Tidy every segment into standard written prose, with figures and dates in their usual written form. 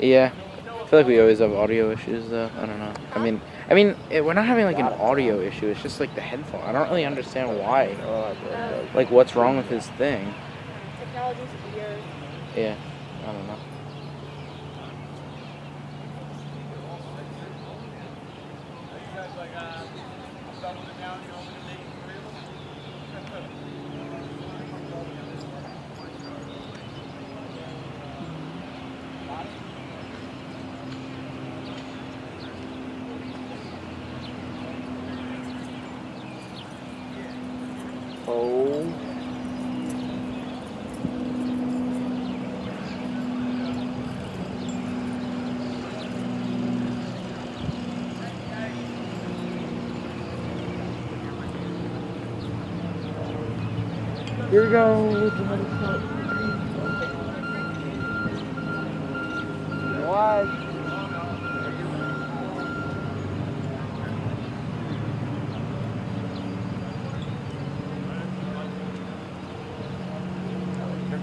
Yeah. I feel like we always have audio issues, though. I don't know. We're not having like an audio issue. It's just like the headphone. I don't really understand why. Like, what's wrong with his thing? Technology's weird. Yeah. I don't know. Oh. Here we go. What?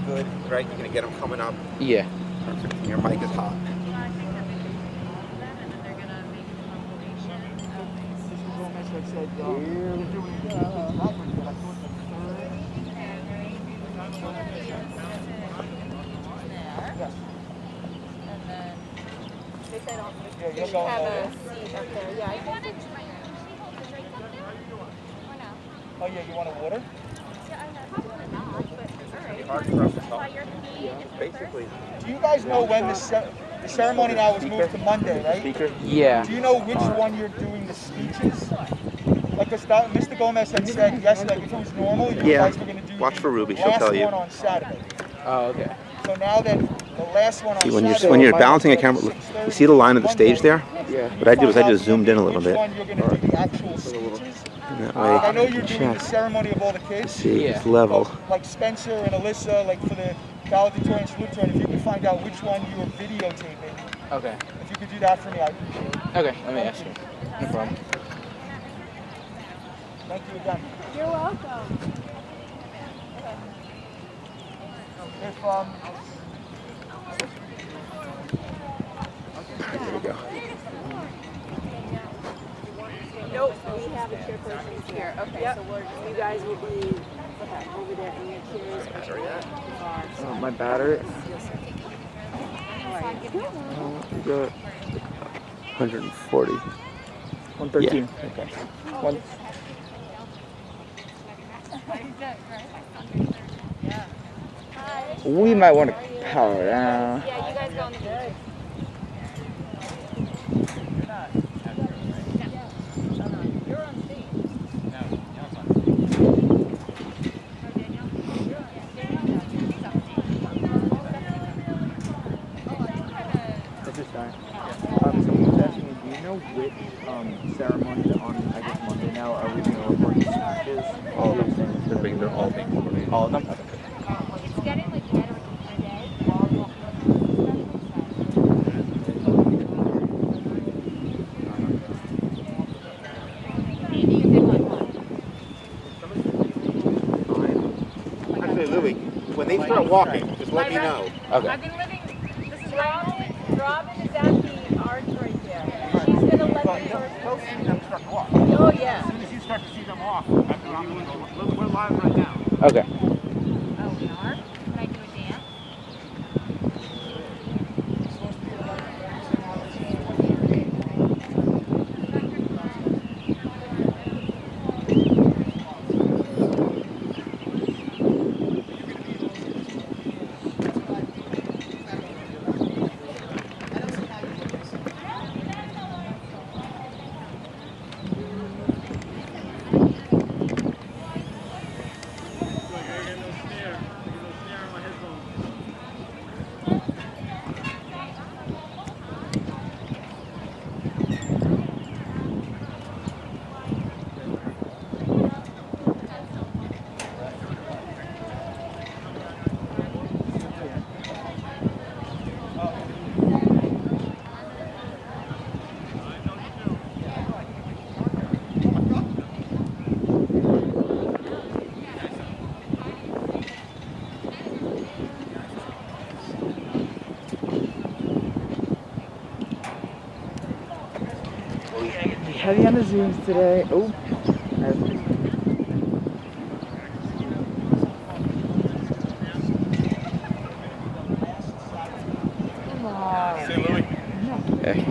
Good, right? You're gonna get them coming up. Yeah. Perfect. Your mic is hot. They should have a seat up there. Yeah, I think it's Oh yeah, you want a water? Basically. Do you guys know when the ceremony now was moved to Monday, right? Yeah. Do you know which one you're doing the speeches? Like, Mr. Gomez had said yesterday, if it was normal, you guys were going to do Watch for Ruby, she'll last tell you. one on Saturday. Oh, okay. So now that the last one on Saturday... When you're balancing a camera, you see the line of the stage there? Yeah. What I did was I just zoomed in a little bit. Which one you're going to do the actual speeches? And that I know way, you're doing the ceremony of all the kids. see, it's level. Like Spencer and Alyssa, like for the Valedictorian and Salutatorian, if you could find out which one you were videotaping. Okay. If you could do that for me, I'd appreciate it. Okay, let me ask you. No problem. Thank you again. You're welcome. If, There we go. Nope, we have a chairperson here. Okay, so you guys will be over there in your chairs. Oh, my battery. You got 140. 113. Yeah. Okay. One. We might want to power down. Yeah, you guys go on the good. You're on stage. It's just fine. Someone was asking me, do you know which ceremonies on, I guess, Monday now are we going to report the speeches? All of them. They're all being recorded. All of them? Okay. It's getting like better per day. Actually, Louie, when they start walking, just let me know. Okay. I've been living. This is Robin is at the arch right there. She's gonna let the start to walk. Oh yeah. As soon as you start to see them walk, we're live right now. Okay. Oh, we are? Can I do a dance? heavy on the Zooms today. Oh. Come on. Say, Louis. Hey.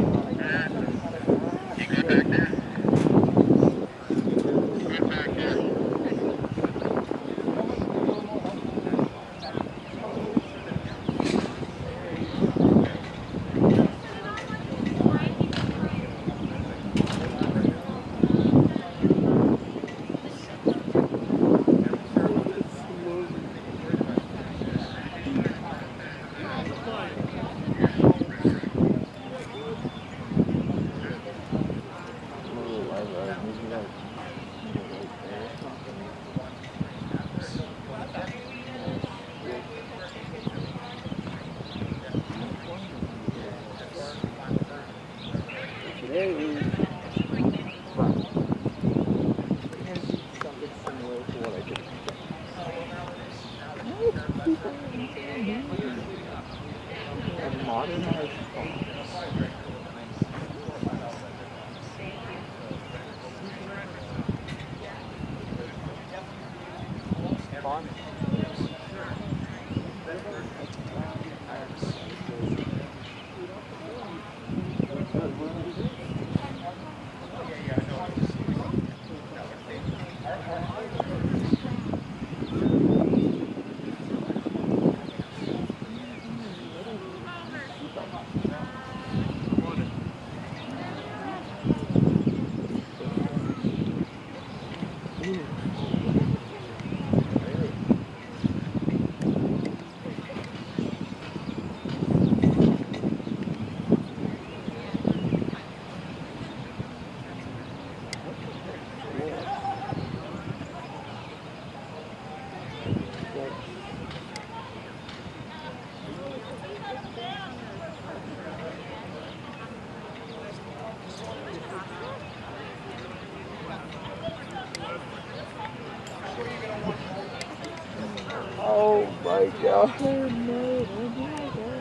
Oh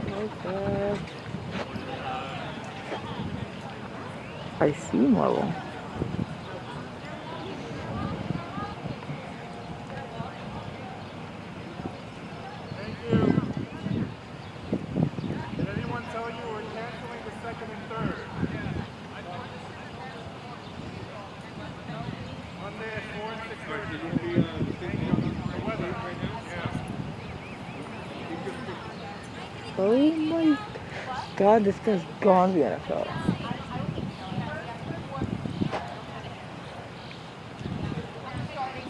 my god. I see level. Thank you. Did anyone tell you we're canceling the second and third? Monday at 4 and 6:30. The weather right now? Yeah. Oh my god, this guy's gone to the NFL.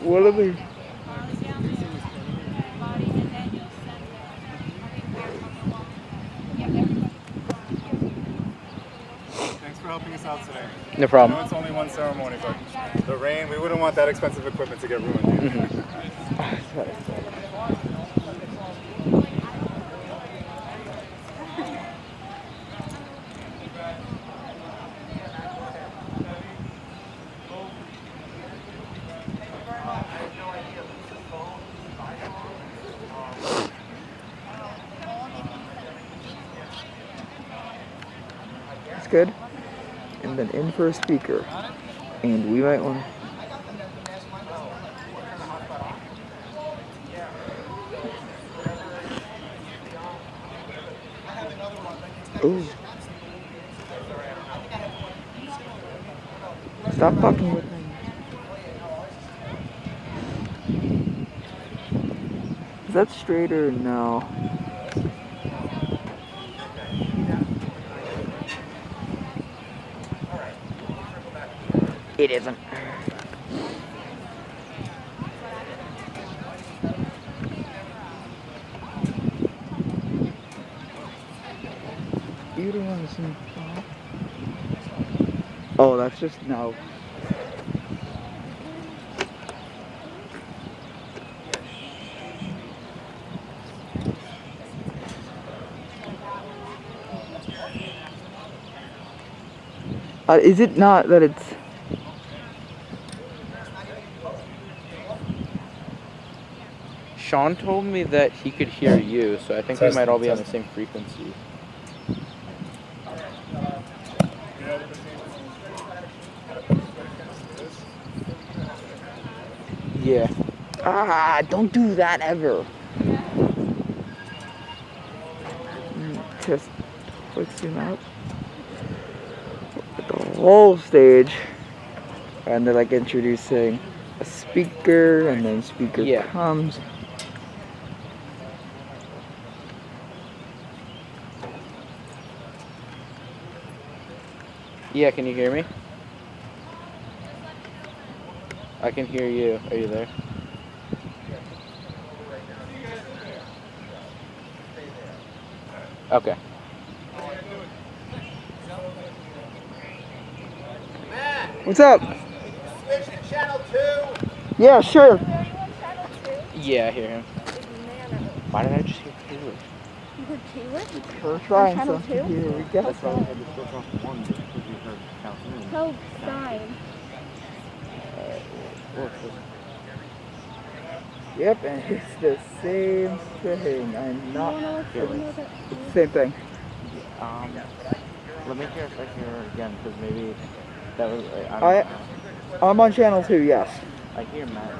What are they? Thanks for helping us out today. No I problem. know it's only one ceremony, but the rain, we wouldn't want that expensive equipment to get ruined. That's good. And then in for a speaker. And we might want to. Ooh. Stop fucking with me. Is that straight or no? It isn't. You don't want to see. Oh, that's just no. Is it not that it's... Sean told me that he could hear you, so I think we might all be on the same frequency. Yeah. Ah, don't do that ever. Just quick zoom out. The whole stage. And they're like introducing a speaker, and then speaker comes. Yeah, can you hear me? I can hear you. Are you there? Okay. What's up? Switch to channel 2. Yeah, sure. Are you on channel 2? Yeah, I hear him. Why did I just hear Caleb? You heard Caleb? We're trying channel something. 2? Here we go. That's why we had to switch off 1 because we heard count 2. Tell Stein. Yep, and it's the same thing. I'm not feeling It's the same thing. Let me hear if I hear it again because maybe that was. I'm on channel 2, yes. I hear Matt.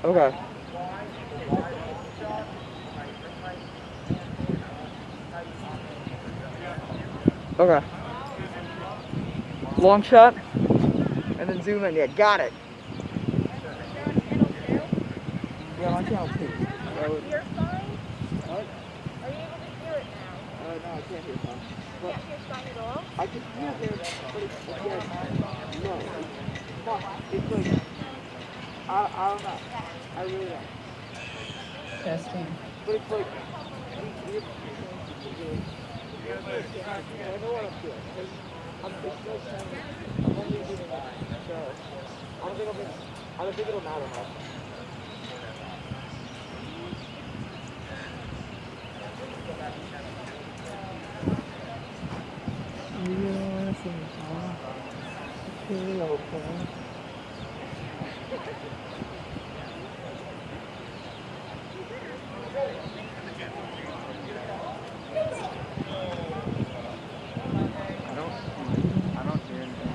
Okay. Okay. Long shot, and then zoom in. Yeah, got it. Yeah, I'm on channel 2. You're fine? What? Are you able to hear it now? No, I can't hear fine. You can't hear Stein at all? I can still hear it, but it's no. It's like, I don't know. I really don't. Testing. But it's like, I know what I'm doing. I'm only doing that. So, I don't think it'll matter much. I don't hear anything.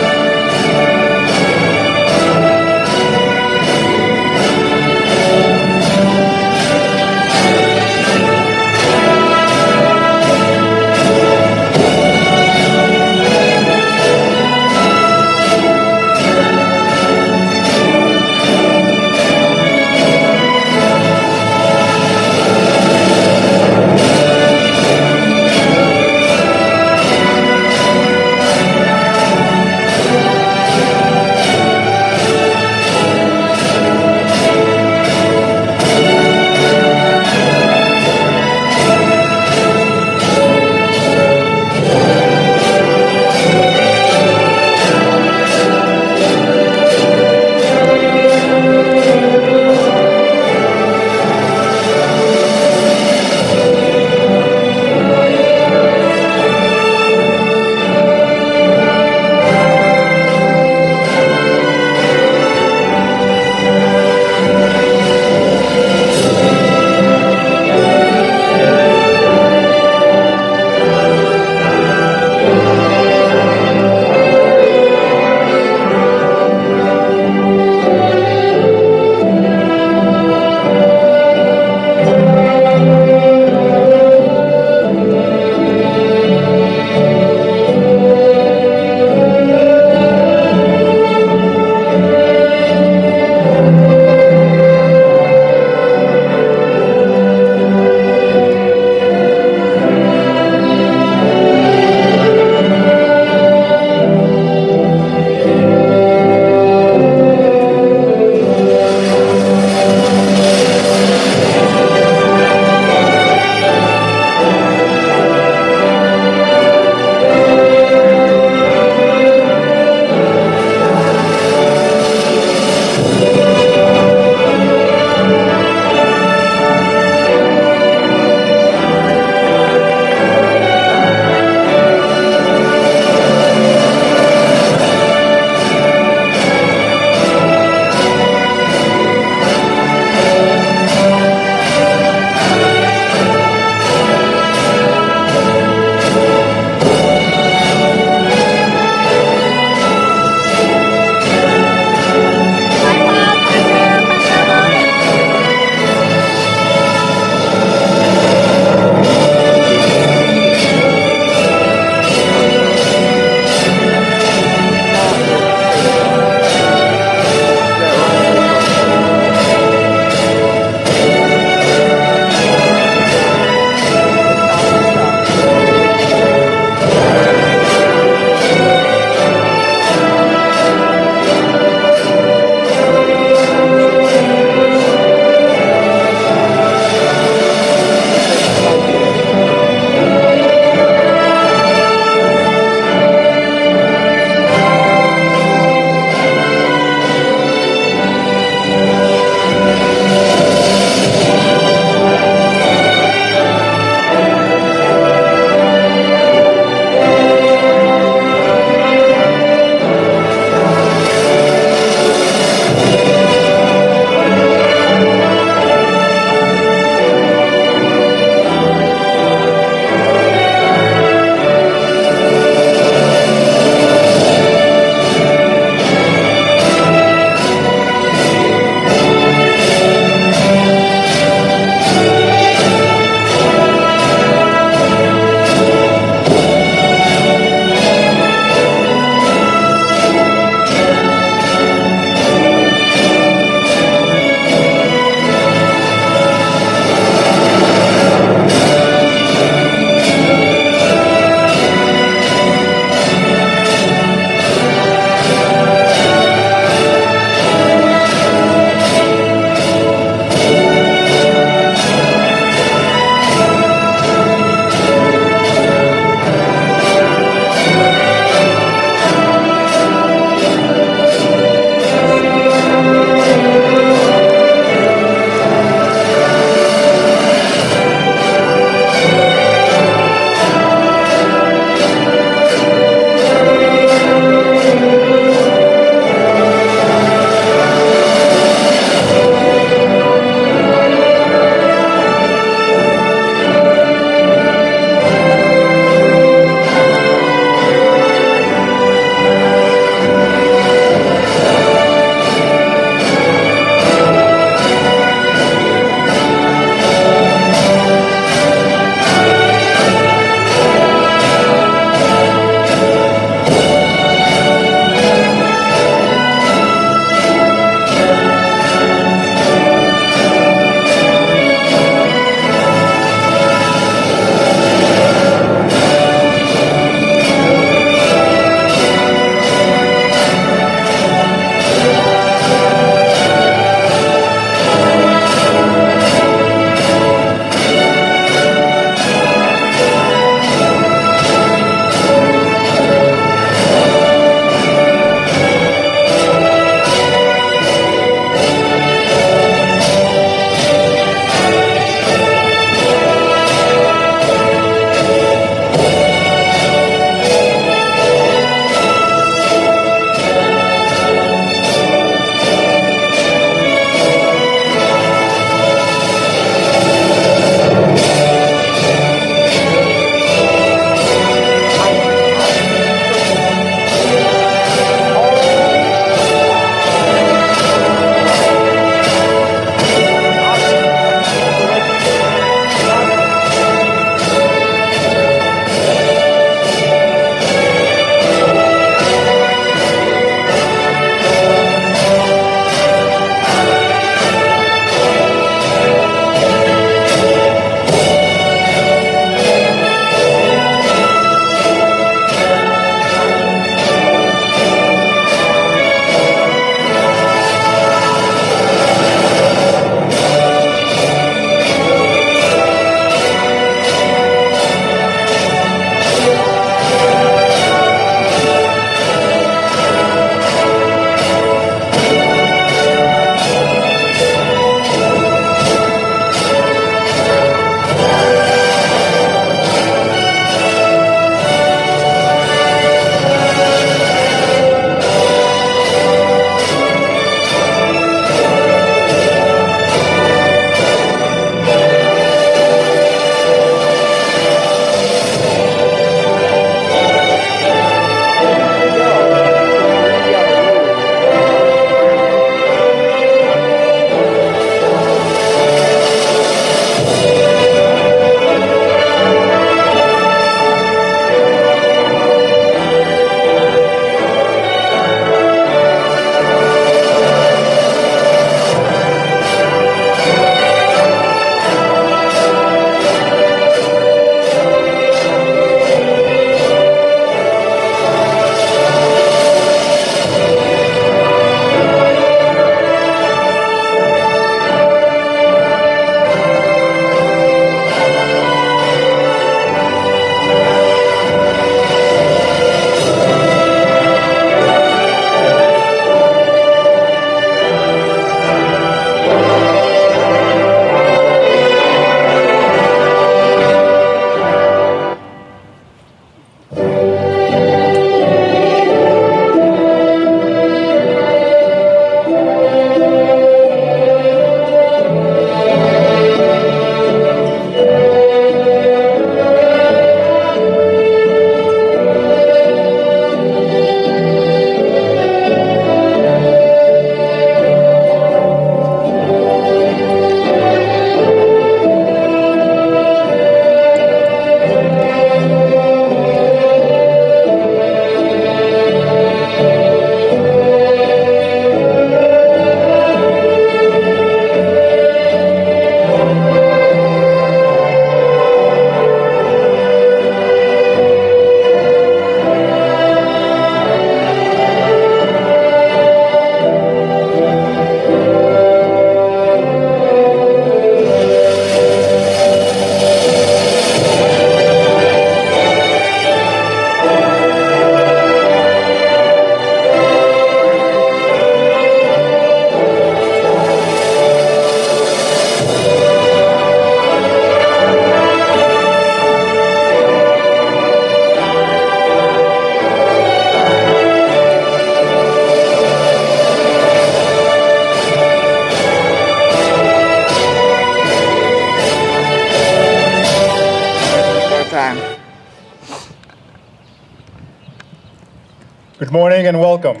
Good morning and welcome.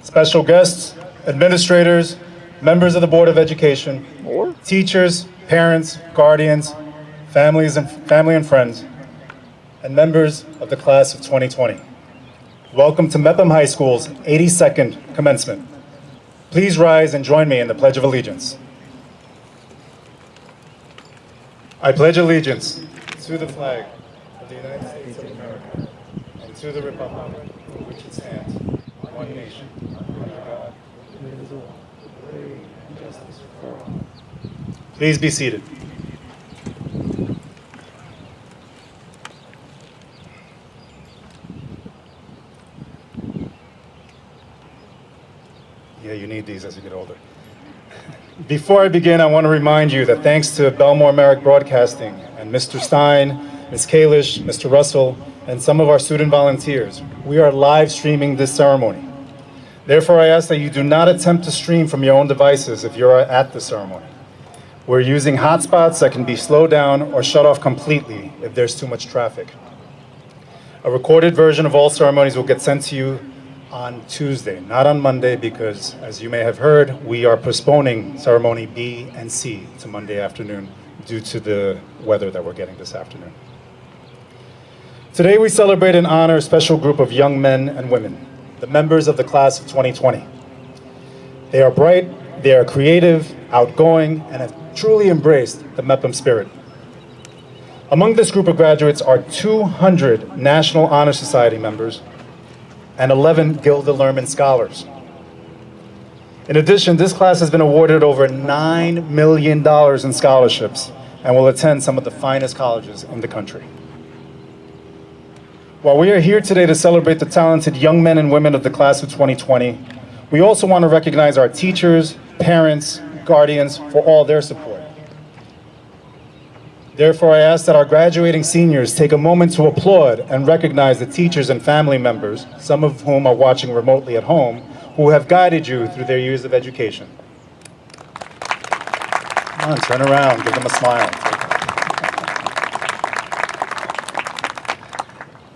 Special guests, administrators, members of the Board of Education, teachers, parents, guardians, family and friends, and members of the class of 2020. Welcome to Mepham High School's 82nd commencement. Please rise and join me in the Pledge of Allegiance. I pledge allegiance to the flag of the United States of America and to the republic for which it stands, one nation, under God, indivisible, with liberty and justice for all. Please be seated. Yeah, you need these as you get older. Before I begin, I want to remind you that thanks to Belmore Merrick Broadcasting and Mr. Stein, Ms. Kalish, Mr. Russell, and some of our student volunteers, we are live streaming this ceremony. Therefore, I ask that you do not attempt to stream from your own devices if you are at the ceremony. We're using hotspots that can be slowed down or shut off completely if there's too much traffic. A recorded version of all ceremonies will get sent to you on Tuesday, not on Monday, because as you may have heard, we are postponing ceremony B and C to Monday afternoon due to the weather that we're getting this afternoon. Today we celebrate and honor a special group of young men and women, the members of the class of 2020. They are bright, they are creative, outgoing, and have truly embraced the Mepham spirit. Among this group of graduates are 200 National Honor Society members and 11 Gilda Lehrman Scholars. In addition, this class has been awarded over $9 million in scholarships and will attend some of the finest colleges in the country. While we are here today to celebrate the talented young men and women of the class of 2020, we also want to recognize our teachers, parents, guardians for all their support. Therefore, I ask that our graduating seniors take a moment to applaud and recognize the teachers and family members, some of whom are watching remotely at home, who have guided you through their years of education. Come on, turn around, give them a smile.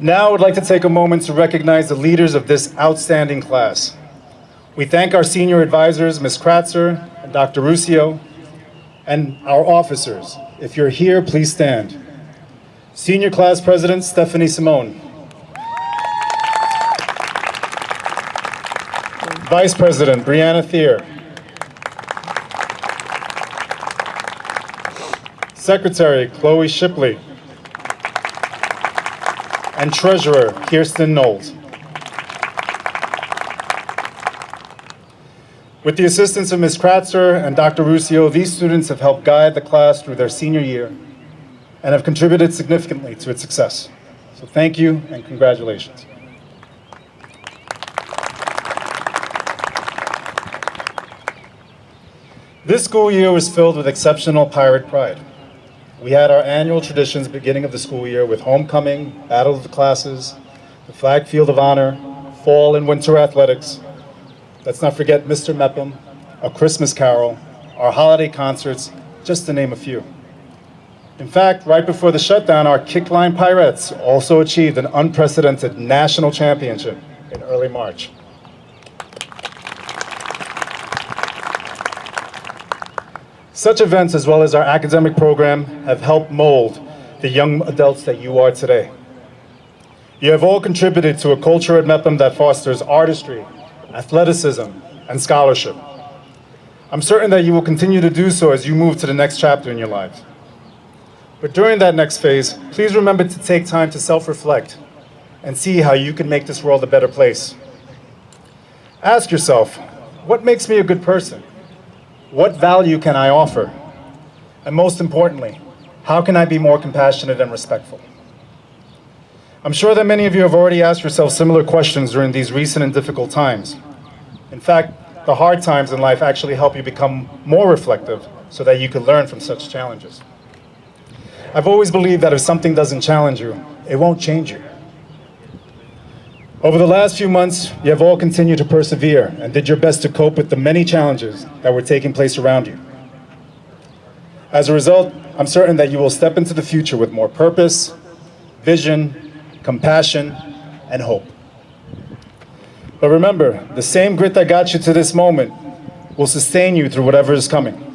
Now I would like to take a moment to recognize the leaders of this outstanding class. We thank our senior advisors, Ms. Kratzer and Dr. Ruscio, and our officers. If you're here, please stand. Senior Class President Stephanie Simone. Vice President Brianna Thier. Secretary Chloe Shipley. And Treasurer Kirsten Knowles. With the assistance of Ms. Kratzer and Dr. Ruscio, these students have helped guide the class through their senior year and have contributed significantly to its success. So thank you and congratulations. This school year was filled with exceptional pirate pride. We had our annual traditions beginning of the school year with homecoming, battle of the classes, the flag field of honor, fall and winter athletics. Let's not forget Mr. Mepham, a Christmas carol, our holiday concerts, just to name a few. In fact, right before the shutdown, our Kickline Pirates also achieved an unprecedented national championship in early March. Such events, as well as our academic program, have helped mold the young adults that you are today. You have all contributed to a culture at Mepham that fosters artistry, athleticism, and scholarship. I'm certain that you will continue to do so as you move to the next chapter in your lives. But during that next phase, please remember to take time to self-reflect and see how you can make this world a better place. Ask yourself, what makes me a good person? What value can I offer? And most importantly, how can I be more compassionate and respectful? I'm sure that many of you have already asked yourself similar questions during these recent and difficult times. In fact, the hard times in life actually help you become more reflective so that you can learn from such challenges. I've always believed that if something doesn't challenge you, it won't change you. Over the last few months, you have all continued to persevere and did your best to cope with the many challenges that were taking place around you. As a result, I'm certain that you will step into the future with more purpose, vision, compassion, and hope. But remember, the same grit that got you to this moment will sustain you through whatever is coming.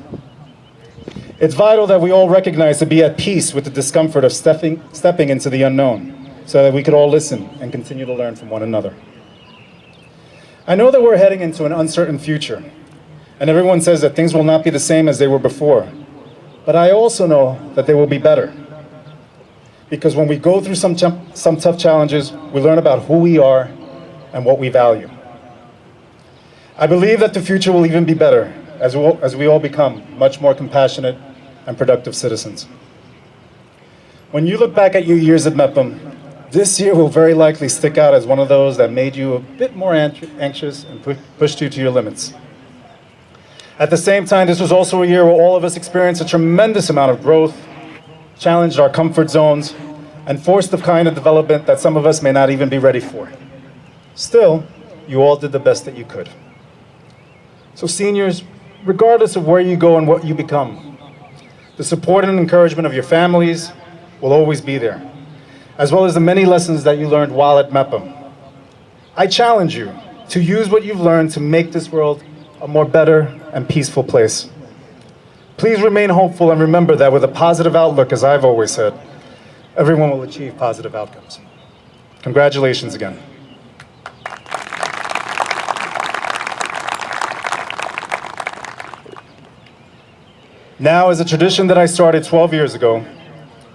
It's vital that we all recognize to be at peace with the discomfort of stepping into the unknown, so that we could all listen and continue to learn from one another. I know that we're heading into an uncertain future, and everyone says that things will not be the same as they were before. But I also know that they will be better. Because when we go through some tough challenges, we learn about who we are and what we value. I believe that the future will even be better as we all become much more compassionate and productive citizens. When you look back at your years at Mepham, this year will very likely stick out as one of those that made you a bit more anxious and pushed you to your limits. At the same time, this was also a year where all of us experienced a tremendous amount of growth, challenged our comfort zones, and forced the kind of development that some of us may not even be ready for. Still, you all did the best that you could. So seniors, regardless of where you go and what you become, the support and encouragement of your families will always be there, as well as the many lessons that you learned while at Mepham. I challenge you to use what you've learned to make this world a more better and peaceful place. Please remain hopeful and remember that with a positive outlook, as I've always said, everyone will achieve positive outcomes. Congratulations again. Now, as a tradition that I started 12 years ago,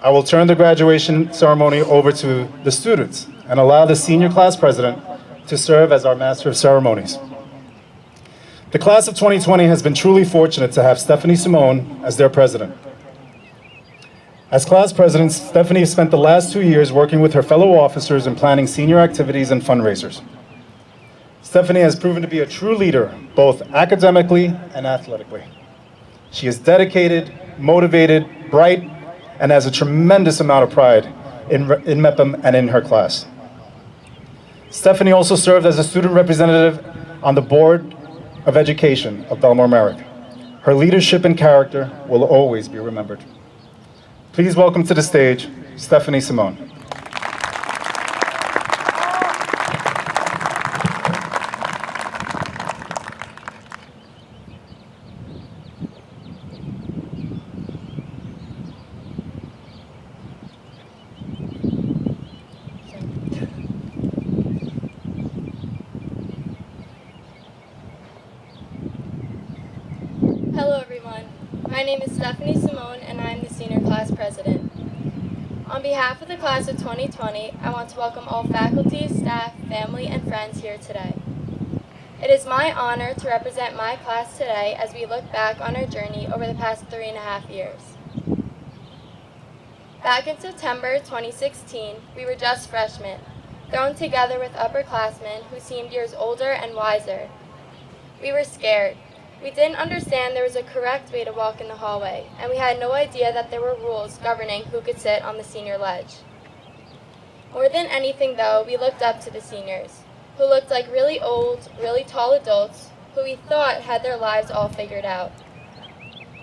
I will turn the graduation ceremony over to the students and allow the senior class president to serve as our master of ceremonies. The class of 2020 has been truly fortunate to have Stephanie Simone as their president. As class president, Stephanie spent the last 2 years working with her fellow officers in planning senior activities and fundraisers. Stephanie has proven to be a true leader, both academically and athletically. She is dedicated, motivated, bright, and has a tremendous amount of pride in Mepham and in her class. Stephanie also served as a student representative on the Board of Education of Belmore Merrick. Her leadership and character will always be remembered. Please welcome to the stage, Stephanie Simone. Hello everyone, my name is Stephanie Simone and I am the senior class president. On behalf of the class of 2020, I want to welcome all faculty, staff, family, and friends here today. It is my honor to represent my class today as we look back on our journey over the past 3.5 years. Back in September 2016, we were just freshmen, thrown together with upperclassmen who seemed years older and wiser. We were scared. We didn't understand there was a correct way to walk in the hallway, and we had no idea that there were rules governing who could sit on the senior ledge. More than anything, though, we looked up to the seniors, who looked like really old, really tall adults who we thought had their lives all figured out.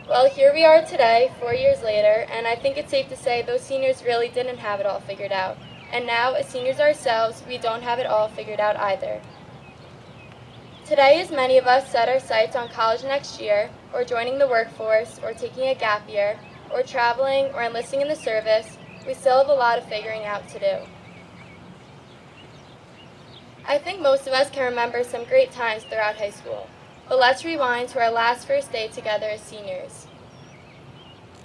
Well, here we are today, 4 years later, and I think it's safe to say those seniors really didn't have it all figured out. And now, as seniors ourselves, we don't have it all figured out either. Today, as many of us set our sights on college next year, or joining the workforce, or taking a gap year, or traveling, or enlisting in the service, we still have a lot of figuring out to do. I think most of us can remember some great times throughout high school, but let's rewind to our last first day together as seniors.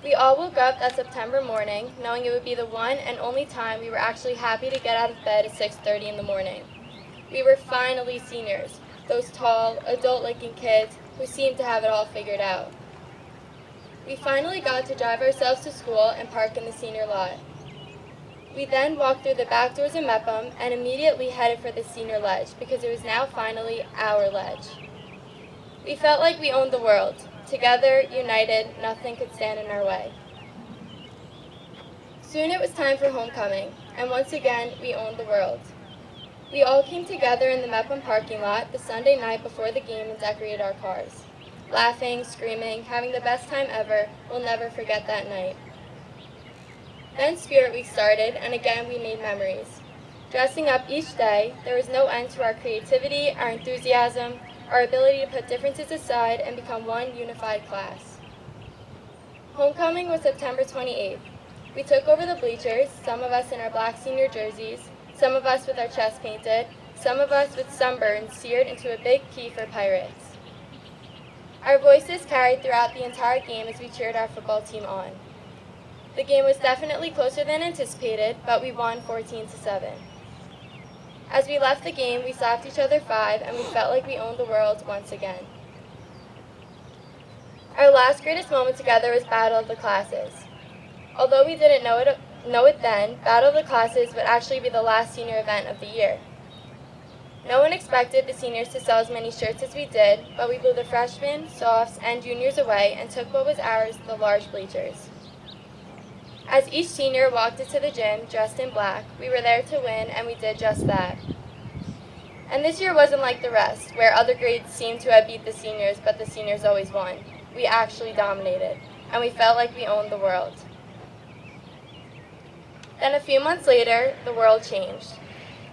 We all woke up that September morning knowing it would be the one and only time we were actually happy to get out of bed at 6:30 in the morning. We were finally seniors. Those tall, adult-looking kids who seemed to have it all figured out. We finally got to drive ourselves to school and park in the senior lot. We then walked through the back doors of Mepham and immediately headed for the senior ledge because it was now finally our ledge. We felt like we owned the world. Together, united, nothing could stand in our way. Soon it was time for homecoming, and once again, we owned the world. We all came together in the Mepham parking lot the Sunday night before the game and decorated our cars. Laughing, screaming, having the best time ever, we'll never forget that night. Then Spirit Week started, and again we made memories. Dressing up each day, there was no end to our creativity, our enthusiasm, our ability to put differences aside and become one unified class. Homecoming was September 28th. We took over the bleachers, some of us in our black senior jerseys, some of us with our chests painted, some of us with sunburns seared into a big P for Pirates. Our voices carried throughout the entire game as we cheered our football team on. The game was definitely closer than anticipated, but we won 14-7. As we left the game, we slapped each other 5, and we felt like we owned the world once again. Our last greatest moment together was Battle of the Classes. Although we didn't know it then, Battle of the Classes would actually be the last senior event of the year. No one expected the seniors to sell as many shirts as we did, but we blew the freshmen, softs, and juniors away and took what was ours, the large bleachers. As each senior walked into the gym dressed in black, we were there to win, and we did just that. And this year wasn't like the rest, where other grades seemed to have beat the seniors, but the seniors always won. We actually dominated, and we felt like we owned the world. Then a few months later, the world changed.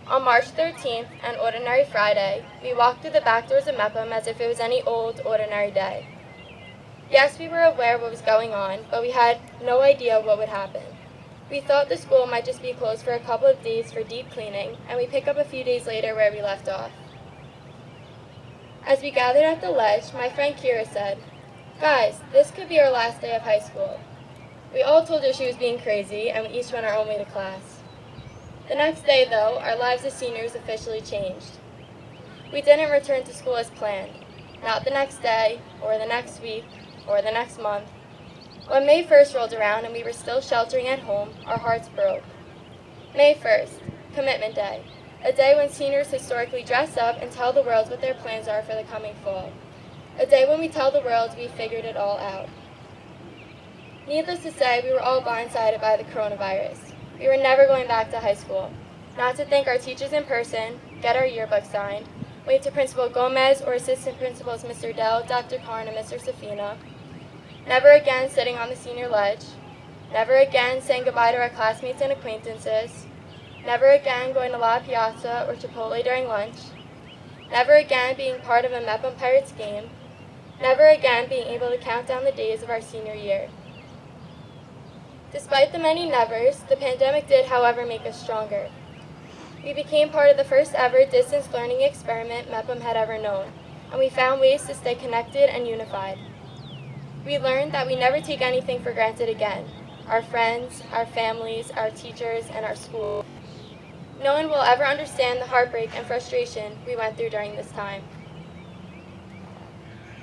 On March 13th, an ordinary Friday, we walked through the back doors of Mepham as if it was any old, ordinary day. Yes, we were aware of what was going on, but we had no idea what would happen. We thought the school might just be closed for a couple of days for deep cleaning, and we pick up a few days later where we left off. As we gathered at the ledge, my friend Kira said, "Guys, this could be our last day of high school." We all told her she was being crazy, and we each went our own way to class. The next day, though, our lives as seniors officially changed. We didn't return to school as planned, not the next day, or the next week, or the next month. When May 1st rolled around and we were still sheltering at home, our hearts broke. May 1st, Commitment Day, a day when seniors historically dress up and tell the world what their plans are for the coming fall. A day when we tell the world we figured it all out. Needless to say, we were all blindsided by the coronavirus. We were never going back to high school. Not to thank our teachers in person, get our yearbook signed, wave to Principal Gomez or Assistant Principals Mr. Dell, Dr. Karn, and Mr. Safina. Never again sitting on the senior ledge. Never again saying goodbye to our classmates and acquaintances. Never again going to La Piazza or Chipotle during lunch. Never again being part of a Mepham Pirates game. Never again being able to count down the days of our senior year. Despite the many nevers, the pandemic did, however, make us stronger. We became part of the first ever distance learning experiment Mepham had ever known, and we found ways to stay connected and unified. We learned that we never take anything for granted again. Our friends, our families, our teachers, and our school. No one will ever understand the heartbreak and frustration we went through during this time.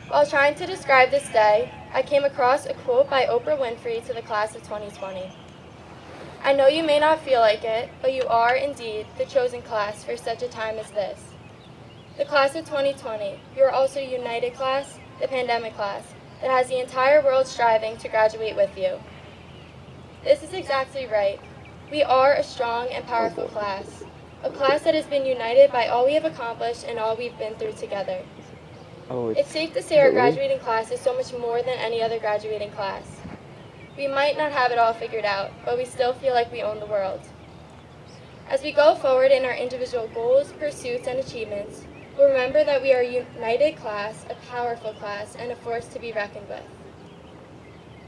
While trying to describe this day, I came across a quote by Oprah Winfrey to the class of 2020. "I know you may not feel like it, but you are indeed the chosen class for such a time as this. The class of 2020, you are also a united class, the pandemic class, that has the entire world striving to graduate with you." This is exactly right. We are a strong and powerful class, a class that has been united by all we have accomplished and all we've been through together. It's safe to say our graduating class is so much more than any other graduating class. We might not have it all figured out, but we still feel like we own the world. As we go forward in our individual goals, pursuits, and achievements, we'll remember that we are a united class, a powerful class, and a force to be reckoned with.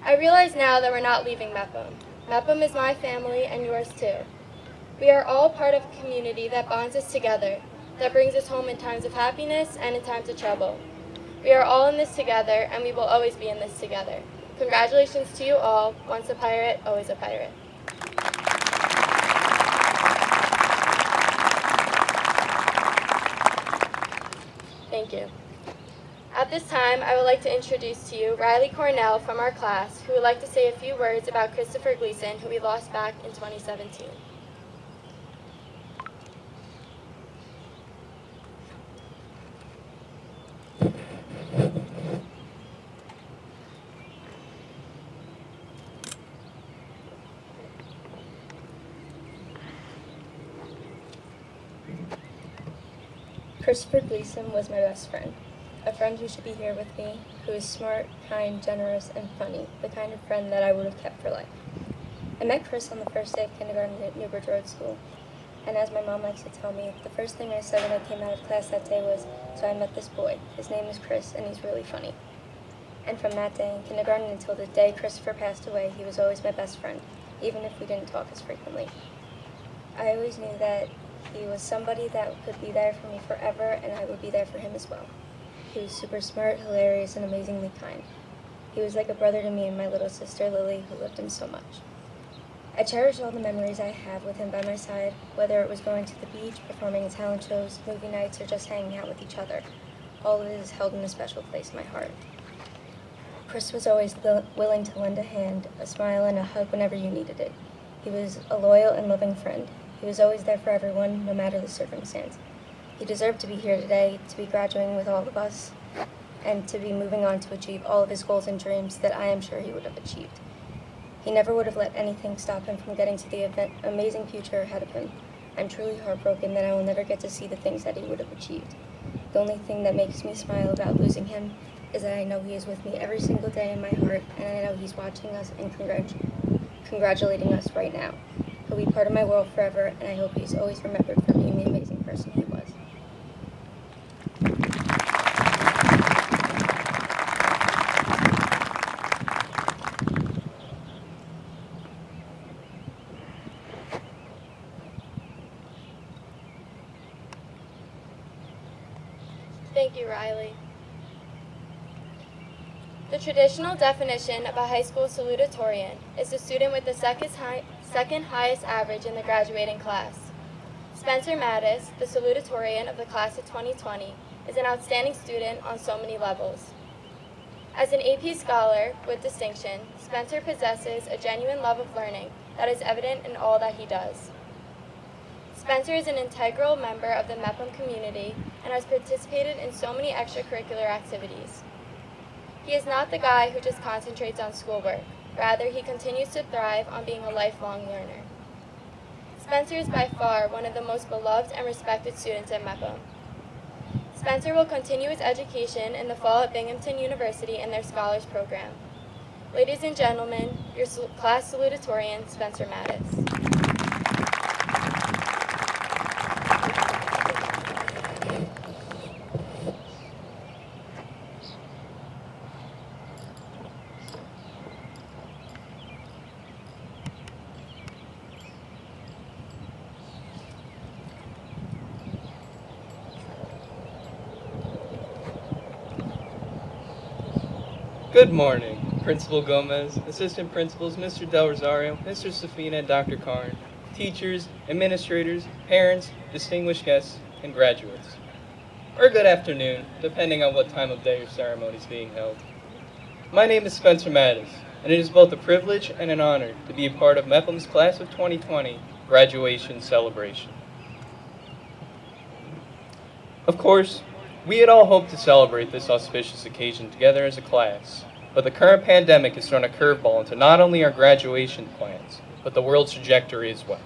I realize now that we're not leaving Mepham. Mepham is my family and yours too. We are all part of a community that bonds us together, that brings us home in times of happiness and in times of trouble. We are all in this together, and we will always be in this together. Congratulations to you all. Once a pirate, always a pirate. Thank you. At this time, I would like to introduce to you Riley Cornell from our class, who would like to say a few words about Christopher Gleason, who we lost back in 2017. Christopher Gleason was my best friend, a friend who should be here with me, who is smart, kind, generous, and funny, the kind of friend that I would have kept for life. I met Chris on the first day of kindergarten at Newbridge Road School. And as my mom likes to tell me, the first thing I said when I came out of class that day was, "So I met this boy. His name is Chris, and he's really funny." And from that day in kindergarten until the day Christopher passed away, he was always my best friend, even if we didn't talk as frequently. I always knew that he was somebody that could be there for me forever, and I would be there for him as well. He was super smart, hilarious, and amazingly kind. He was like a brother to me and my little sister Lily, who loved him so much. I cherish all the memories I have with him by my side, whether it was going to the beach, performing in talent shows, movie nights, or just hanging out with each other. All of it is held in a special place in my heart. Chris was always willing to lend a hand, a smile, and a hug whenever you needed it. He was a loyal and loving friend. He was always there for everyone, no matter the circumstance. He deserved to be here today, to be graduating with all of us, and to be moving on to achieve all of his goals and dreams that I am sure he would have achieved. He never would have let anything stop him from getting to the amazing future ahead of him. I'm truly heartbroken that I will never get to see the things that he would have achieved. The only thing that makes me smile about losing him is that I know he is with me every single day in my heart, and I know he's watching us and congratulating us right now. He'll be part of my world forever, and I hope he's always remembered for being the amazing person he was. Thank you, Riley. The traditional definition of a high school salutatorian is the student with the second highest average in the graduating class. Spencer Mattis, the salutatorian of the class of 2020, is an outstanding student on so many levels. As an AP scholar with distinction, Spencer possesses a genuine love of learning that is evident in all that he does. Spencer is an integral member of the Mepham community and has participated in so many extracurricular activities. He is not the guy who just concentrates on schoolwork. Rather, he continues to thrive on being a lifelong learner. Spencer is by far one of the most beloved and respected students at Mepham. Spencer will continue his education in the fall at Binghamton University in their Scholars Program. Ladies and gentlemen, your class salutatorian, Spencer Mattis. Good morning, Principal Gomez, Assistant Principals Mr. Del Rosario, Mr. Safina, and Dr. Karn, teachers, administrators, parents, distinguished guests, and graduates. Or good afternoon, depending on what time of day your ceremony is being held. My name is Spencer Mattis, and it is both a privilege and an honor to be a part of Mepham's Class of 2020 graduation celebration. Of course, we had all hoped to celebrate this auspicious occasion together as a class, but the current pandemic has thrown a curveball into not only our graduation plans, but the world's trajectory as well.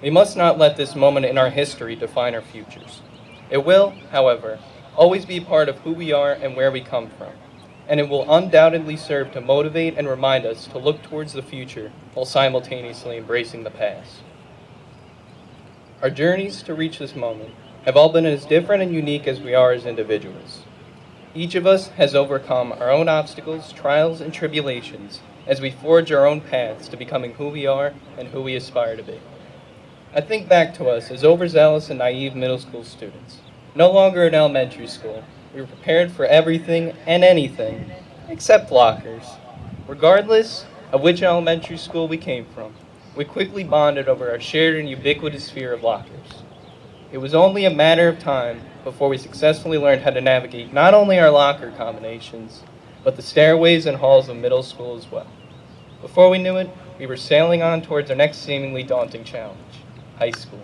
We must not let this moment in our history define our futures. It will, however, always be part of who we are and where we come from, and it will undoubtedly serve to motivate and remind us to look towards the future while simultaneously embracing the past. Our journeys to reach this moment have all been as different and unique as we are as individuals. Each of us has overcome our own obstacles, trials, and tribulations as we forge our own paths to becoming who we are and who we aspire to be. I think back to us as overzealous and naive middle school students. No longer in elementary school, we were prepared for everything and anything except lockers. Regardless of which elementary school we came from, we quickly bonded over our shared and ubiquitous fear of lockers. It was only a matter of time before we successfully learned how to navigate not only our locker combinations, but the stairways and halls of middle school as well. Before we knew it, we were sailing on towards our next seemingly daunting challenge, high school.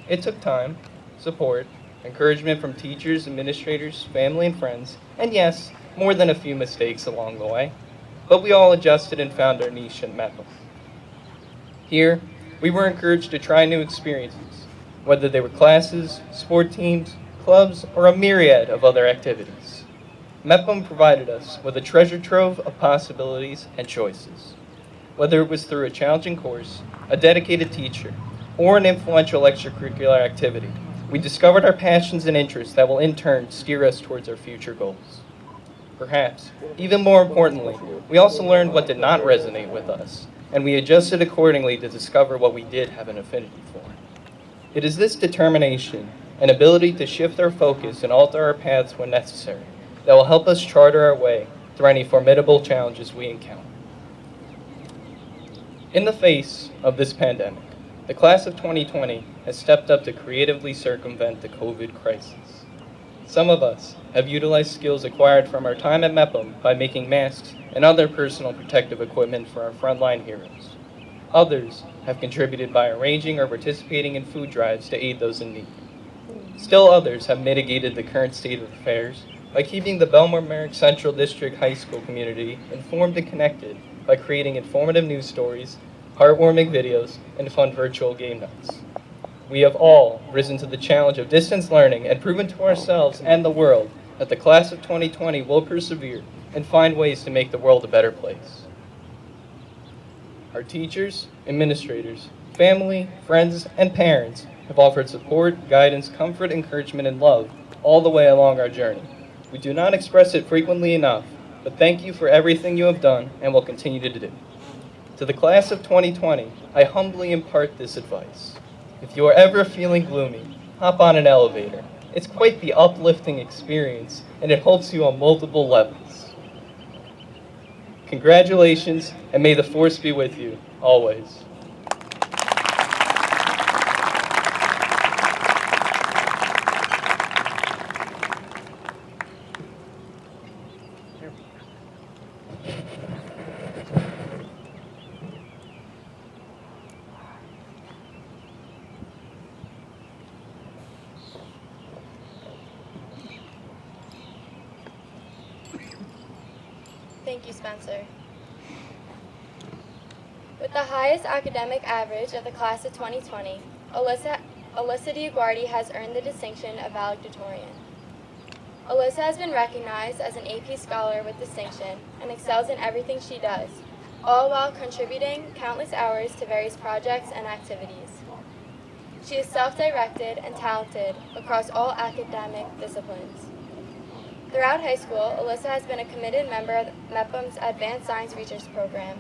It took time, support, encouragement from teachers, administrators, family, and friends, and yes, more than a few mistakes along the way, but we all adjusted and found our niche at Mepham. Here, we were encouraged to try new experiences, whether they were classes, sport teams, clubs, or a myriad of other activities. Mepham provided us with a treasure trove of possibilities and choices. Whether it was through a challenging course, a dedicated teacher, or an influential extracurricular activity, we discovered our passions and interests that will in turn steer us towards our future goals. Perhaps, even more importantly, we also learned what did not resonate with us, and we adjusted accordingly to discover what we did have an affinity for. It is this determination and ability to shift our focus and alter our paths when necessary that will help us charter our way through any formidable challenges we encounter. In the face of this pandemic, the class of 2020 has stepped up to creatively circumvent the COVID crisis. Some of us have utilized skills acquired from our time at Mepham by making masks and other personal protective equipment for our frontline heroes. Others have contributed by arranging or participating in food drives to aid those in need. Still others have mitigated the current state of affairs by keeping the Belmore-Merrick Central District High School community informed and connected by creating informative news stories, heartwarming videos, and fun virtual game nights. We have all risen to the challenge of distance learning and proven to ourselves and the world that the class of 2020 will persevere and find ways to make the world a better place. Our teachers, administrators, family, friends, and parents have offered support, guidance, comfort, encouragement, and love all the way along our journey. We do not express it frequently enough, but thank you for everything you have done and will continue to do. To the class of 2020, I humbly impart this advice. If you are ever feeling gloomy, hop on an elevator. It's quite the uplifting experience, and it helps you on multiple levels. Congratulations, and may the force be with you, always. Thank you, Spencer. With the highest academic average of the class of 2020, Alyssa DiGuardi has earned the distinction of Valedictorian. Alyssa has been recognized as an AP Scholar with distinction and excels in everything she does, all while contributing countless hours to various projects and activities. She is self-directed and talented across all academic disciplines. Throughout high school, Alyssa has been a committed member of Mepham's Advanced Science Research Program,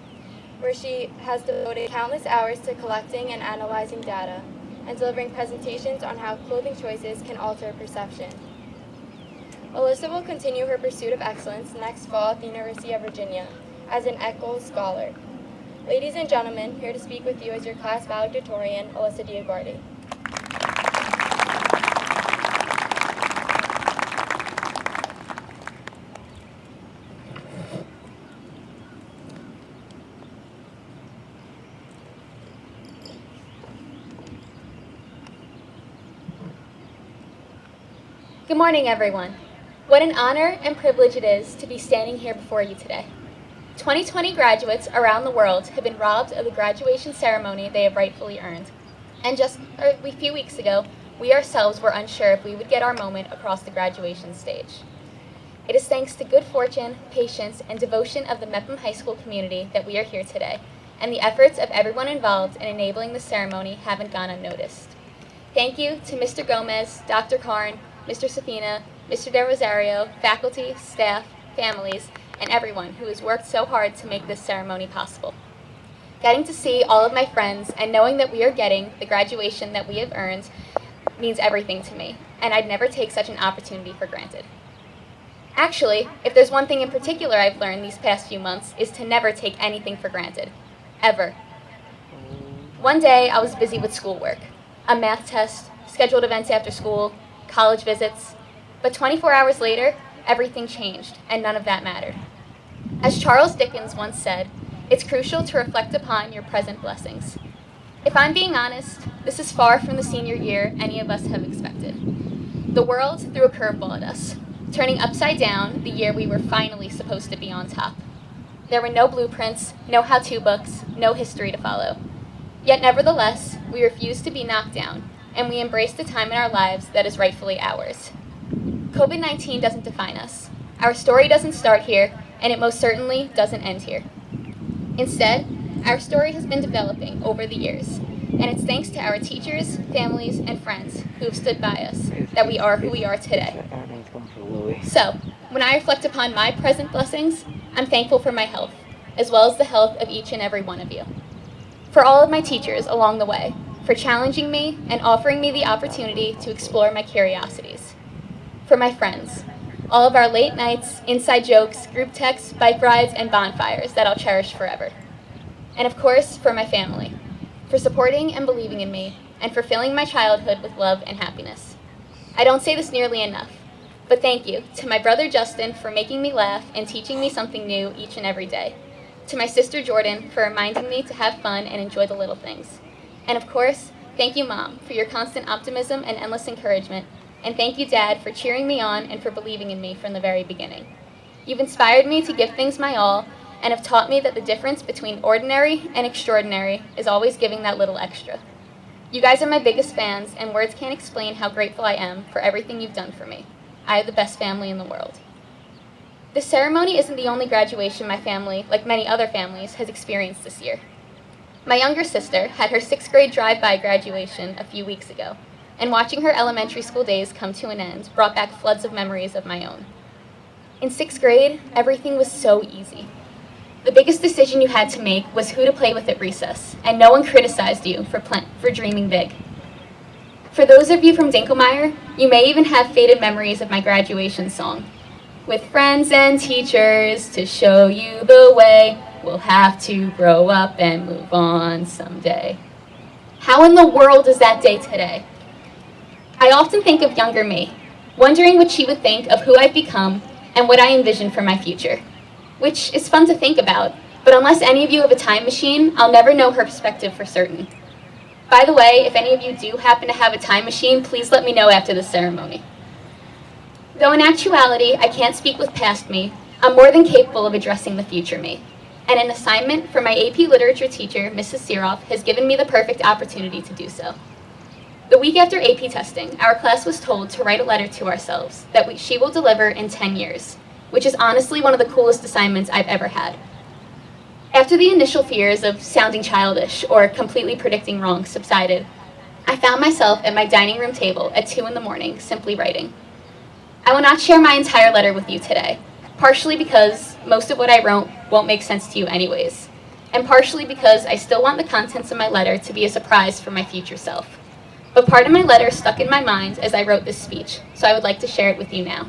where she has devoted countless hours to collecting and analyzing data and delivering presentations on how clothing choices can alter perception. Alyssa will continue her pursuit of excellence next fall at the University of Virginia as an Eccles Scholar. Ladies and gentlemen, here to speak with you is your class valedictorian, Alyssa DiGuardi. Good morning, everyone. What an honor and privilege it is to be standing here before you today. 2020 graduates around the world have been robbed of the graduation ceremony they have rightfully earned. And just a few weeks ago, we ourselves were unsure if we would get our moment across the graduation stage. It is thanks to good fortune, patience, and devotion of the Mepham High School community that we are here today, and the efforts of everyone involved in enabling the ceremony haven't gone unnoticed. Thank you to Mr. Gomez, Dr. Karn, Mr. Safina, Mr. De Rosario, faculty, staff, families, and everyone who has worked so hard to make this ceremony possible. Getting to see all of my friends and knowing that we are getting the graduation that we have earned means everything to me, and I'd never take such an opportunity for granted. Actually, if there's one thing in particular I've learned these past few months is to never take anything for granted. Ever. One day I was busy with schoolwork, a math test, scheduled events after school, college visits, but 24 hours later, everything changed, and none of that mattered. As Charles Dickens once said, it's crucial to reflect upon your present blessings. If I'm being honest, this is far from the senior year any of us have expected. The world threw a curveball at us, turning upside down the year we were finally supposed to be on top. There were no blueprints, no how-to books, no history to follow. Yet nevertheless, we refused to be knocked down, and we embrace the time in our lives that is rightfully ours. COVID-19 doesn't define us. Our story doesn't start here, and it most certainly doesn't end here. Instead, our story has been developing over the years, And it's thanks to our teachers, families, and friends who have stood by us that we are who we are today. So, when I reflect upon my present blessings, I'm thankful for my health, as well as the health of each and every one of you. For all of my teachers along the way, for challenging me and offering me the opportunity to explore my curiosities. For my friends, all of our late nights, inside jokes, group texts, bike rides, and bonfires that I'll cherish forever. And of course, for my family, for supporting and believing in me, and for filling my childhood with love and happiness. I don't say this nearly enough, but thank you to my brother Justin for making me laugh and teaching me something new each and every day. To my sister Jordan for reminding me to have fun and enjoy the little things. And of course, thank you Mom for your constant optimism and endless encouragement. And thank you Dad for cheering me on and for believing in me from the very beginning. You've inspired me to give things my all and have taught me that the difference between ordinary and extraordinary is always giving that little extra. You guys are my biggest fans, and words can't explain how grateful I am for everything you've done for me. I have the best family in the world. This ceremony isn't the only graduation my family, like many other families, has experienced this year. My younger sister had her 6th grade drive-by graduation a few weeks ago, and watching her elementary school days come to an end brought back floods of memories of my own. In 6th grade, everything was so easy. The biggest decision you had to make was who to play with at recess, and no one criticized you for dreaming big. For those of you from Dinkelmeyer, you may even have faded memories of my graduation song. With friends and teachers to show you the way, we'll have to grow up and move on someday. How in the world is that day today? I often think of younger me, wondering what she would think of who I've become and what I envision for my future. Which is fun to think about, but unless any of you have a time machine, I'll never know her perspective for certain. By the way, if any of you do happen to have a time machine, please let me know after the ceremony. Though in actuality, I can't speak with past me, I'm more than capable of addressing the future me. And an assignment from my AP Literature teacher, Mrs. Seroff, has given me the perfect opportunity to do so. The week after AP testing, our class was told to write a letter to ourselves that she will deliver in 10 years. Which is honestly one of the coolest assignments I've ever had. After the initial fears of sounding childish or completely predicting wrong subsided, I found myself at my dining room table at 2 in the morning, simply writing. I will not share my entire letter with you today, partially because most of what I wrote won't make sense to you anyways, and partially because I still want the contents of my letter to be a surprise for my future self. But part of my letter stuck in my mind as I wrote this speech, so I would like to share it with you now.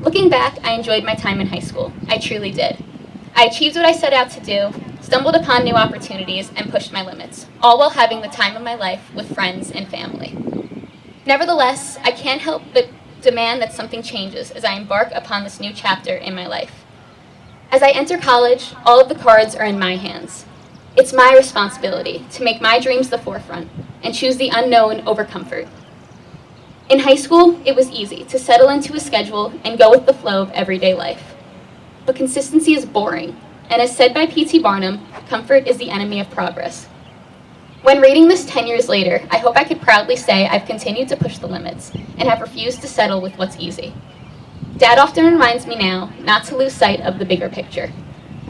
Looking back, I enjoyed my time in high school. I truly did. I achieved what I set out to do, stumbled upon new opportunities, and pushed my limits, all while having the time of my life with friends and family. Nevertheless, I can't help but demand that something changes as I embark upon this new chapter in my life. As I enter college, all of the cards are in my hands. It's my responsibility to make my dreams the forefront and choose the unknown over comfort. In high school, it was easy to settle into a schedule and go with the flow of everyday life. But consistency is boring, and as said by P.T. Barnum, comfort is the enemy of progress. When reading this 10 years later, I hope I could proudly say I've continued to push the limits and have refused to settle with what's easy. Dad often reminds me now not to lose sight of the bigger picture,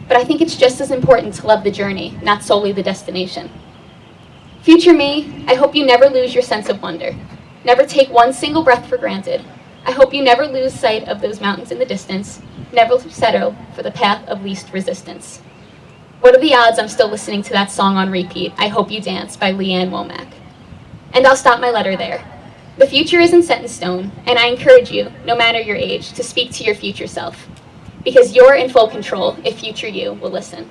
but I think it's just as important to love the journey, not solely the destination. Future me, I hope you never lose your sense of wonder. Never take one single breath for granted. I hope you never lose sight of those mountains in the distance. Never settle for the path of least resistance. What are the odds I'm still listening to that song on repeat, I Hope You Dance by Leanne Womack? And I'll stop my letter there. The future isn't set in stone, and I encourage you, no matter your age, to speak to your future self. Because you're in full control if future you will listen.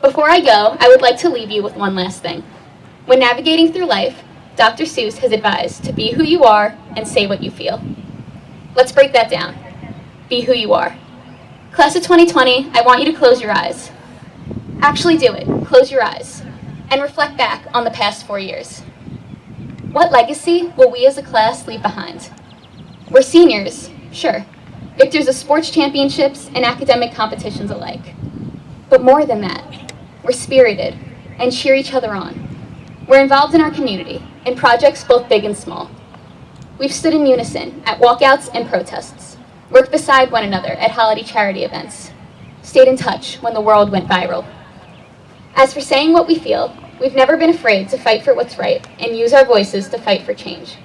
Before I go, I would like to leave you with one last thing. When navigating through life, Dr. Seuss has advised to be who you are and say what you feel. Let's break that down. Be who you are. Class of 2020, I want you to close your eyes. Actually do it. Close your eyes. And reflect back on the past 4 years. What legacy will we as a class leave behind? We're seniors, sure. Victors of sports championships and academic competitions alike. But more than that, we're spirited and cheer each other on. We're involved in our community, in projects both big and small. We've stood in unison at walkouts and protests, worked beside one another at holiday charity events, stayed in touch when the world went viral. As for saying what we feel, we've never been afraid to fight for what's right and use our voices to fight for change.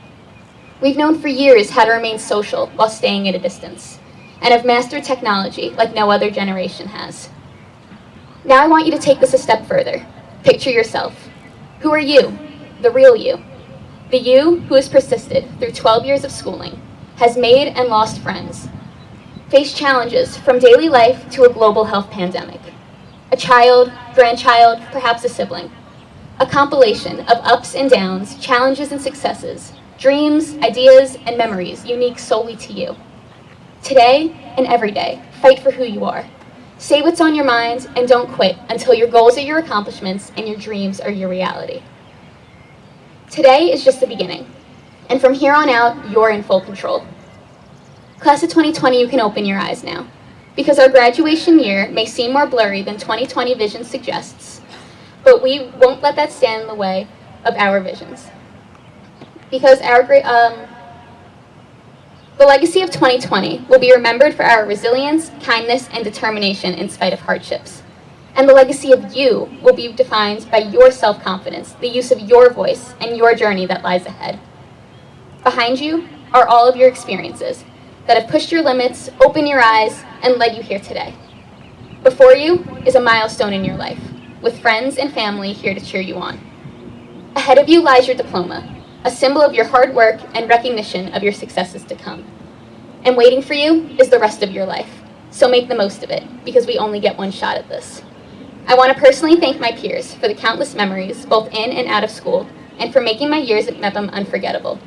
We've known for years how to remain social while staying at a distance, and have mastered technology like no other generation has. Now I want you to take this a step further. Picture yourself. Who are you? The real you. The you who has persisted through 12 years of schooling, has made and lost friends, faced challenges from daily life to a global health pandemic. A child, grandchild, perhaps a sibling. A compilation of ups and downs, challenges and successes, dreams, ideas, and memories unique solely to you. Today and every day, fight for who you are. Say what's on your mind and don't quit until your goals are your accomplishments and your dreams are your reality. Today is just the beginning, and from here on out, you're in full control. Class of 2020, you can open your eyes now, because our graduation year may seem more blurry than 2020 vision suggests, but we won't let that stand in the way of our visions. Because the legacy of 2020 will be remembered for our resilience, kindness, and determination in spite of hardships. And the legacy of you will be defined by your self-confidence, the use of your voice, and your journey that lies ahead. Behind you are all of your experiences that have pushed your limits, opened your eyes, and led you here today. Before you is a milestone in your life, with friends and family here to cheer you on. Ahead of you lies your diploma, a symbol of your hard work and recognition of your successes to come. And waiting for you is the rest of your life, so make the most of it, because we only get one shot at this. I want to personally thank my peers for the countless memories, both in and out of school, and for making my years at Mepham unforgettable.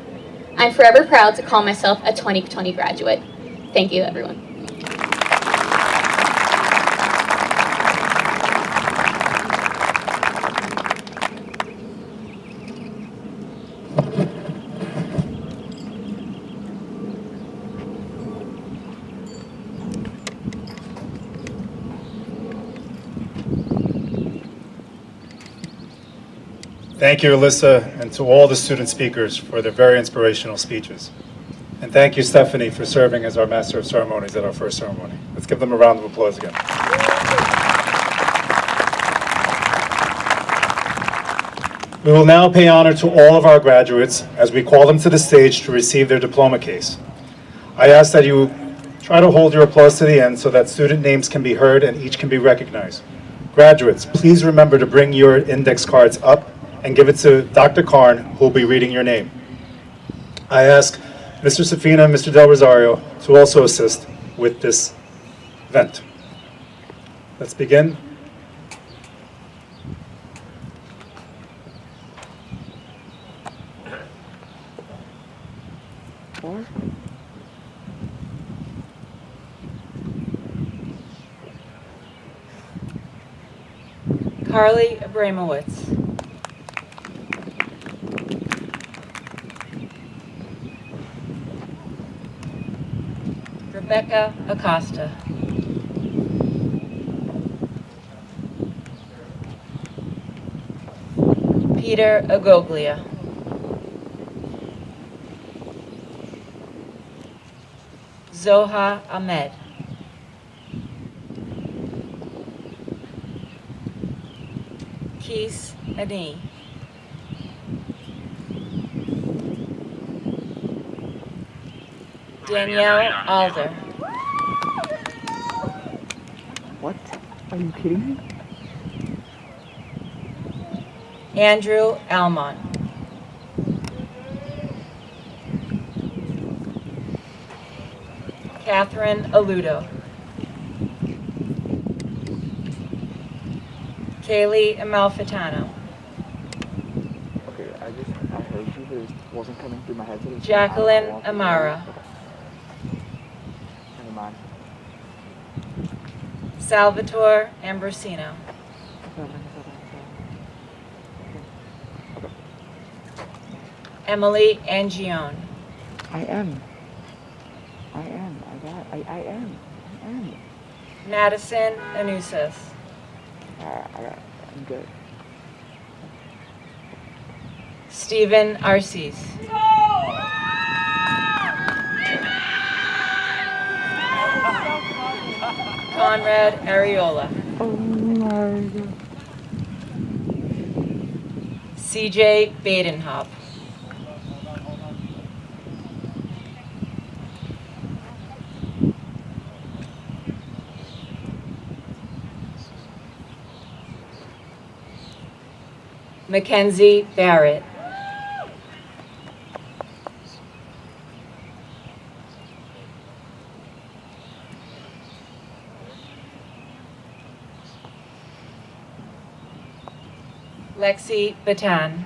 I'm forever proud to call myself a 2020 graduate. Thank you, everyone. Thank you, Alyssa, and to all the student speakers for their very inspirational speeches. And thank you, Stephanie, for serving as our Master of Ceremonies at our first ceremony. Let's give them a round of applause again. We will now pay honor to all of our graduates as we call them to the stage to receive their diploma case. I ask that you try to hold your applause to the end so that student names can be heard and each can be recognized. Graduates, please remember to bring your index cards up and give it to Dr. Karn, who will be reading your name. I ask Mr. Safina and Mr. Del Rosario to also assist with this event. Let's begin. Carly Abramowitz. Rebecca Acosta. Peter Agoglia. Zoha Ahmed. Kees Adi. Danielle Alder. What? Are you kidding me? Andrew Almon. Catherine Aludo. Kaylee Amalfitano. Okay, I heard you, but it wasn't coming through my head. So Jacqueline Amara. Never mind. Salvatore Ambrosino. Emily Angione. I am. Madison Anusas. I'm good. Stephen Arces. Conrad Areola. Oh my God. CJ Badenhop. Mackenzie Barrett. Lexi Batan.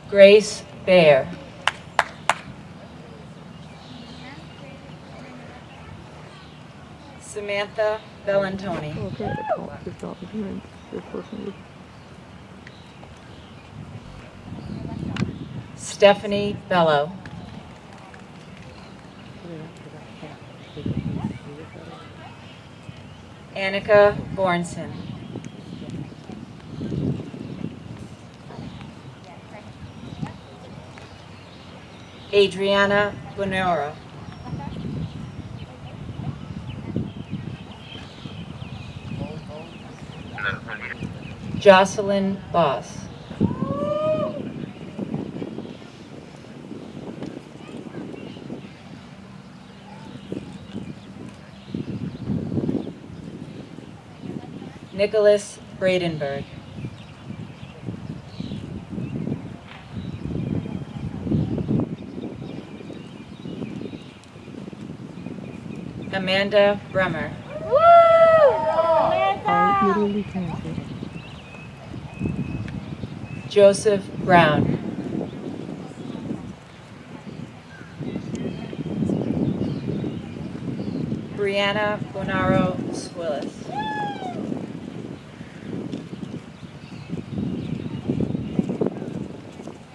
Grace Baer. Samantha Bellantoni. Stephanie Bello. Annika Bornson. Adriana Bonora. Jocelyn Boss. Nicholas Bradenberg. Amanda Bremer. Joseph Brown. Brianna Bonaro Swillis.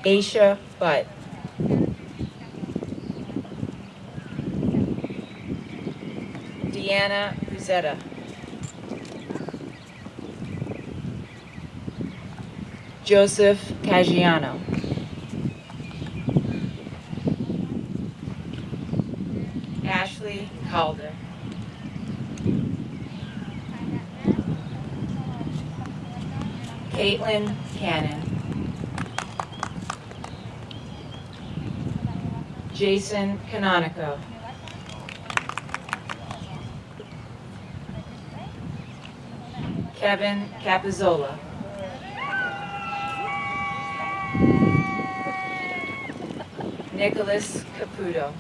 Aisha Butt. Deanna Rosetta. Joseph Caggiano. Ashley Calder. Caitlin Cannon. Jason Canonico. Kevin Capizzola. Nicholas Caputo.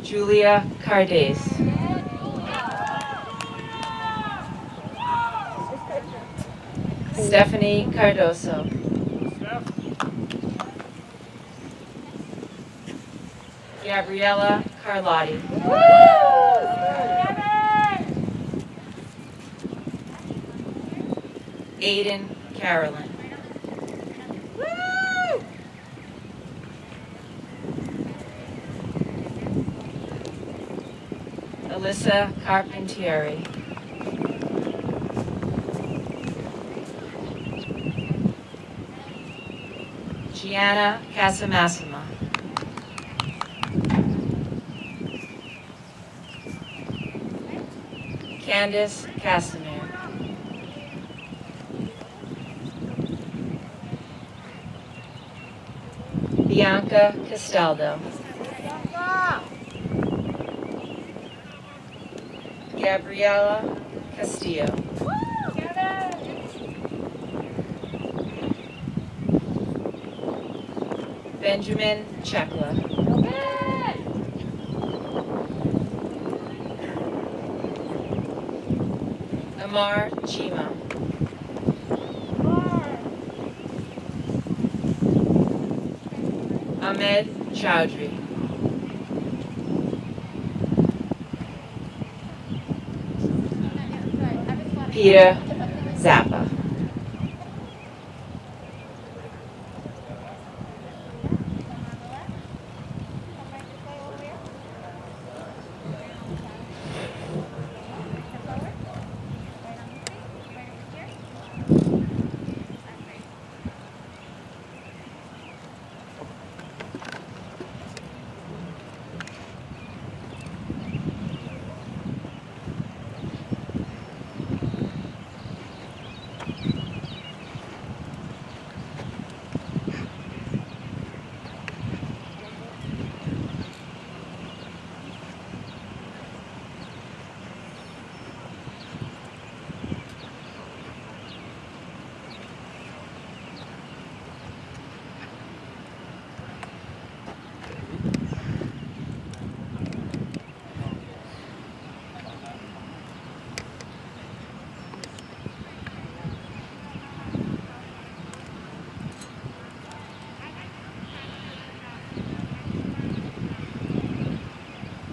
Julia Cardes. Stephanie Cardoso. Gabriella Carlotti. Aiden Carolyn. Alyssa Carpentieri. Gianna Casamassima. Candace Casimir. Bianca Castaldo. Gabriela Castillo. Benjamin Chekla. Amar Chima. Ahmed Chowdhury. Peter Zappa.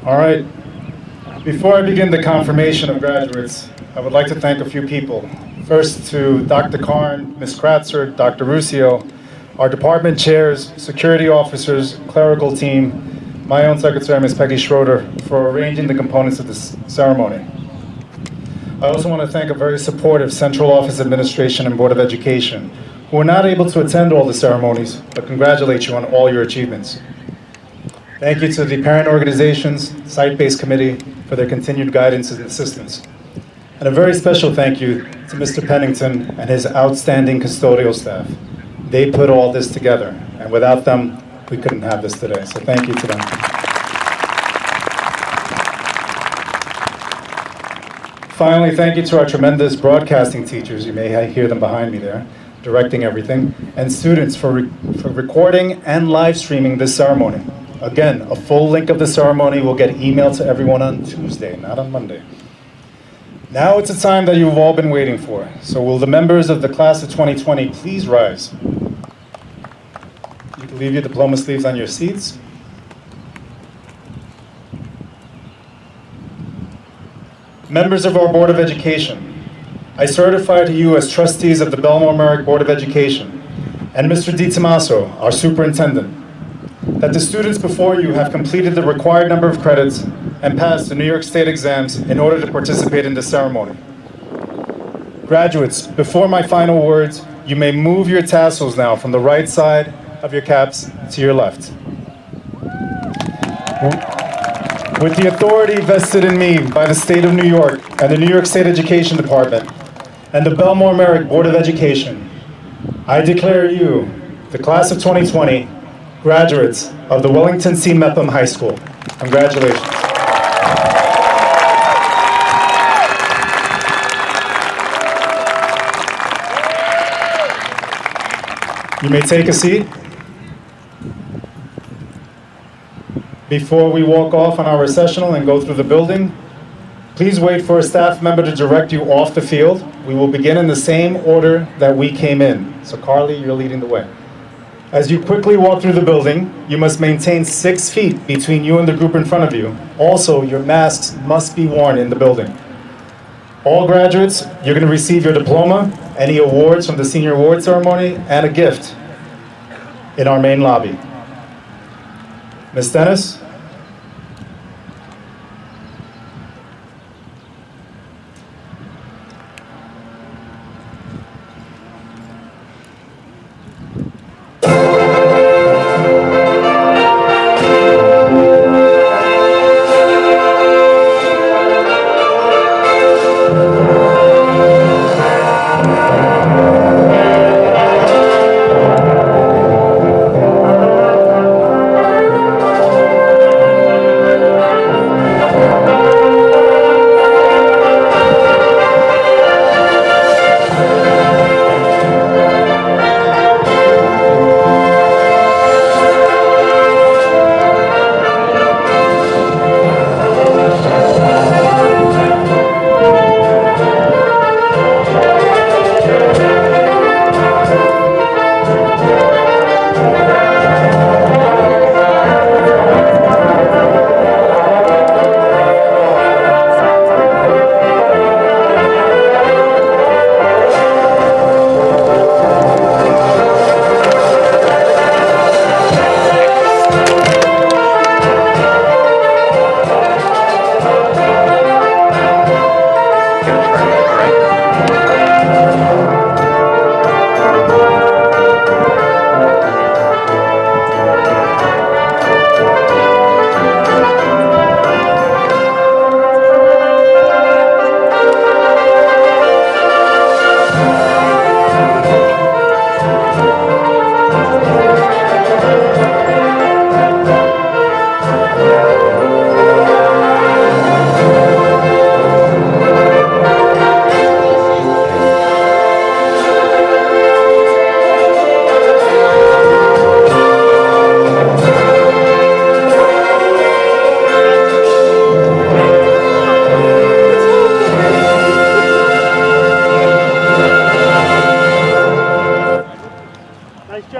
All right. Before I begin the confirmation of graduates, I would like to thank a few people. First to Dr. Karn, Ms. Kratzer, Dr. Ruscio, our department chairs, security officers, clerical team, my own secretary, Ms. Peggy Schroeder, for arranging the components of this ceremony. I also want to thank a very supportive Central Office Administration and Board of Education, who were not able to attend all the ceremonies, but congratulate you on all your achievements. Thank you to the parent organizations, site-based committee for their continued guidance and assistance. And a very special thank you to Mr. Pennington and his outstanding custodial staff. They put all this together, and without them, we couldn't have this today. So thank you to them. Finally, thank you to our tremendous broadcasting teachers. You may hear them behind me there, directing everything, and students for recording and live streaming this ceremony. Again, a full link of the ceremony will get emailed to everyone on Tuesday, not on Monday. Now it's a time that you've all been waiting for. So will the members of the class of 2020 please rise? You can leave your diploma sleeves on your seats. Members of our Board of Education, I certify to you as trustees of the Belmore Merrick Board of Education and Mr. DiTomaso, our superintendent, that the students before you have completed the required number of credits and passed the New York State exams in order to participate in the ceremony. Graduates, before my final words, you may move your tassels now from the right side of your caps to your left. With the authority vested in me by the State of New York and the New York State Education Department and the Belmore Merrick Board of Education, I declare you, the class of 2020, graduates of the Wellington C. Mepham High School. Congratulations. You may take a seat. Before we walk off on our recessional and go through the building, please wait for a staff member to direct you off the field. We will begin in the same order that we came in. So Carly, you're leading the way. As you quickly walk through the building, you must maintain 6 feet between you and the group in front of you. Also, your masks must be worn in the building. All graduates, you're going to receive your diploma, any awards from the senior award ceremony, and a gift in our main lobby. Ms. Dennis?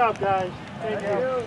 job, guys. Thank you.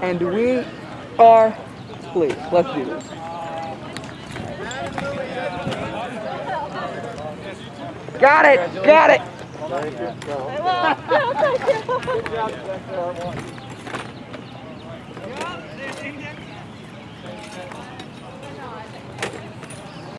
And we are pleased. Let's do this. Got it! Got it! Good job.